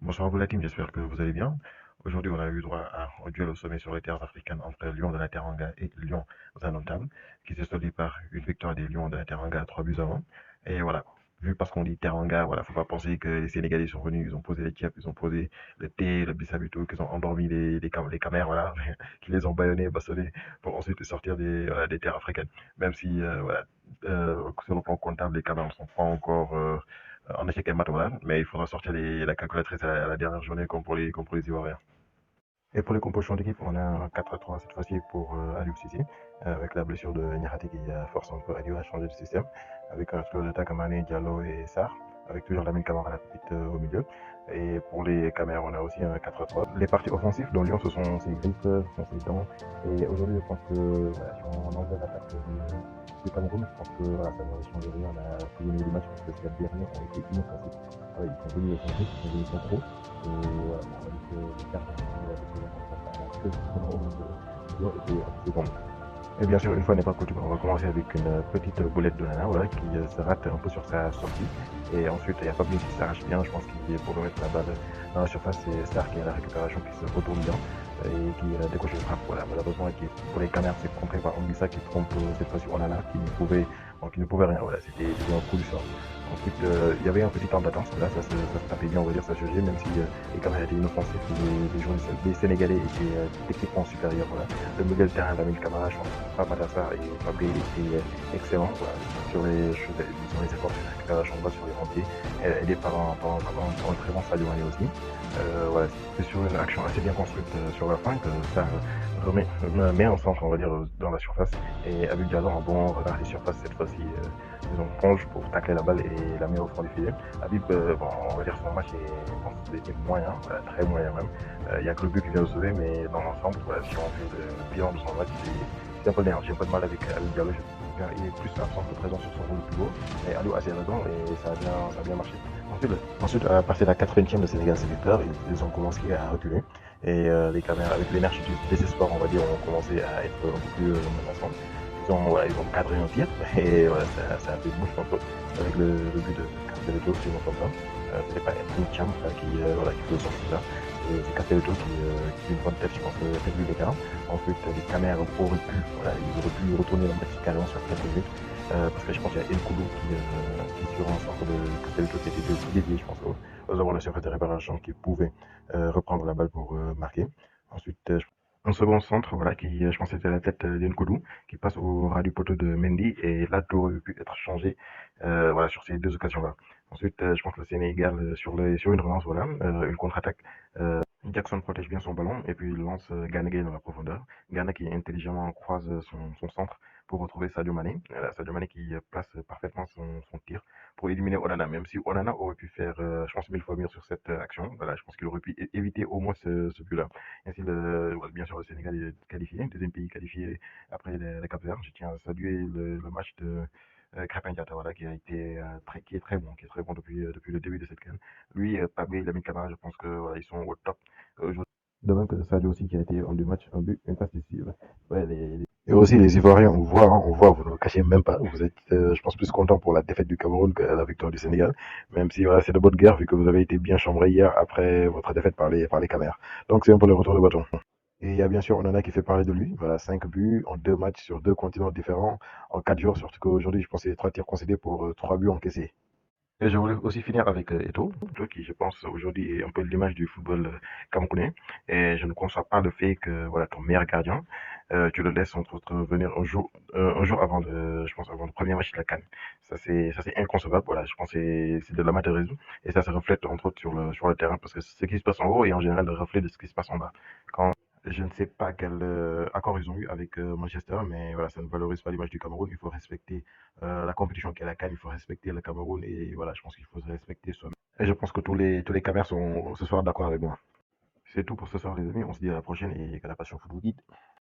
Bonsoir à vous la team, j'espère que vous allez bien. Aujourd'hui, on a eu droit à un duel au sommet sur les terres africaines entre Lions de la Teranga et Lions indomptables, qui s'est soldé par une victoire des Lions de la Teranga à 3 buts à 1. Et voilà, vu parce qu'on dit Teranga, voilà, faut pas penser que les Sénégalais sont venus, ils ont posé les tièpes, ils ont posé le thé, le bissap et tout, qu'ils ont endormi les camères, voilà, qui les ont bâillonnés, bastonnés, pour ensuite sortir voilà, des terres africaines. Même si, voilà, sur le plan comptable, les camères ne sont pas encore en échec et mat, voilà, mais il faudra sortir la calculatrice à la dernière journée comme pour les Ivoiriens. Et pour les compositions d'équipe, on a un 4-3 cette fois-ci pour Aliou Cissé, avec la blessure de Niakhaté qui force un peu Aliou à changer de système, avec un trio d'attaque Mané, Diallo et Sarr, avec toujours Lamine Camara la petite au milieu. Et pour les caméras, on a aussi un 4-3. Les parties offensives dans Lyon, ce sont ses griffes, ce sont ses dents. Et aujourd'hui, je pense que voilà, si on enlève l'attaque du Cameroun, je pense que voilà, ça ne change rien à tous les matchs parce que ces derniers ont été inoffensifs. Ouais, ils sont venus offensifs, ils sont venus sans trop. Et voilà, on a vu que les cartes que c'est bon. Et bien sûr, une fois n'est pas coutume, on va commencer avec une petite boulette de Nana voilà, qui se rate un peu sur sa sortie. Et ensuite, il y a Fabien qui s'arrache bien, je pense qu'il est pour remettre la balle dans la surface. C'est Star qui a la récupération qui se retourne bien et qui décoche le frappe. Voilà, malheureusement, pour les caméras, c'est contré par Anguissa qui trompe cette fois-ci Onana qui ne pouvait rien. Voilà, c'était un coup du sort. Ensuite, il y avait un petit temps d'attente. Là, ça se tapait bien, on va dire, ça se jouait, même si les caméras étaient inoffensifs. Les Sénégalais étaient techniquement supérieurs. Voilà. Le milieu de terrain d'Amine Camara, je pense que Matassa et Fabé étaient excellents voilà, sur les efforts sur la récupération de balle sur les rentiers, aidé par un très bon Sadio Mané aussi. Voilà, c'est sur une action assez bien construite sur la fin que ça met un centre, on va dire, dans la surface. Et Abou Diallo, un bon regard des surfaces cette fois-ci, ils ont plonge pour tacler la balle et la mettre au fond du filet. Habib, bon, on va dire son match est moyen, très moyen même. Il n'y a que le but qui vient de sauver, mais dans l'ensemble, voilà, si on fait le bilan de son match, c'est un peu néant. J'ai pas de mal avec Habib Diallo. Il est plus absent de présence sur son rôle de pivot. Mais Aliou a ses raisons et ça a bien marché. Ensuite, à partir de la 80e de Sénégal Sélecteur, ils ont commencé à reculer. Et les caméras, avec l'énergie du désespoir, on va dire, ont commencé à être un peu plus menaçants. Ils ont cadré un tir et voilà, ça a fait bouche contre eux avec le but de Castelletto, si je ne me trompe pas. C'était pas Edwin Cham voilà, qui faisait sortir là. C'est Castelletto qui une bonne tête, je pense, fait du d'écart. Ensuite, les caméras ils auraient pu retourner la match carrément sur quelques minutes. Parce que je pense qu'il y a Nkoulou qui sur un centre de Castelletto qui était dédié, je pense, aux avoir la surface de réparation qui pouvait reprendre la balle pour marquer. Ensuite, un second centre, voilà, qui, je pense, c'était la tête d'Nkoudou, qui passe au ras du poteau de Mendy, et là, tout aurait pu être changé, voilà, sur ces deux occasions-là. Ensuite, je pense que le Sénégal, sur une relance, voilà, une contre-attaque, Jackson protège bien son ballon, et puis il lance Gana Gueye dans la profondeur. Gana qui intelligemment croise son centre pour retrouver Sadio Mané. Sadio Mané qui place parfaitement son tir pour éliminer Onana, même si Onana aurait pu faire, je pense, 1000 fois mieux sur cette action. Voilà, je pense qu'il aurait pu éviter au moins ce but-là. Ainsi, bien sûr, le Sénégal est qualifié, deuxième pays qualifié après le Cap-Vert. Je tiens à saluer le match de Crépin Diatta, voilà, qui est très bon depuis le début de cette canne. Lui, Pabé, Lamine Camara, je pense que voilà, ils sont au top aujourd'hui. De même que Sadio aussi qui a été en deux matchs, un but, une passe décisive. Ouais, et aussi les Ivoiriens, on voit, vous ne le cachez même pas. Vous êtes, je pense, plus content pour la défaite du Cameroun que la victoire du Sénégal. Même si voilà, c'est de bonne guerre vu que vous avez été bien chambré hier après votre défaite par les Caméras. Donc c'est un peu le retour de bâton. Et il y a bien sûr Onana qui fait parler de lui. Voilà, 5 buts en 2 matchs sur 2 continents différents en 4 jours. Surtout qu'aujourd'hui, je pense que c'est 3 tirs concédés pour 3 buts encaissés. Et je voulais aussi finir avec Eto'o, qui je pense aujourd'hui est un peu l'image du football camerounais. Et je ne conçois pas le fait que voilà ton meilleur gardien, tu le laisses entre autres venir un jour avant je pense avant le premier match de la CAN. Ça c'est inconcevable. Voilà, je pense que c'est de l'amateurisme et ça se reflète entre autres sur le terrain parce que ce qui se passe en haut est en général le reflet de ce qui se passe en bas. Je ne sais pas quel accord ils ont eu avec Manchester, mais voilà, ça ne valorise pas l'image du Cameroun. Il faut respecter la compétition qu'est la CAN, il faut respecter le Cameroun et voilà, je pense qu'il faut se respecter soi-même. Et je pense que tous les Camerounais sont ce soir d'accord avec moi. C'est tout pour ce soir, les amis. On se dit à la prochaine et que la passion foot vous guide.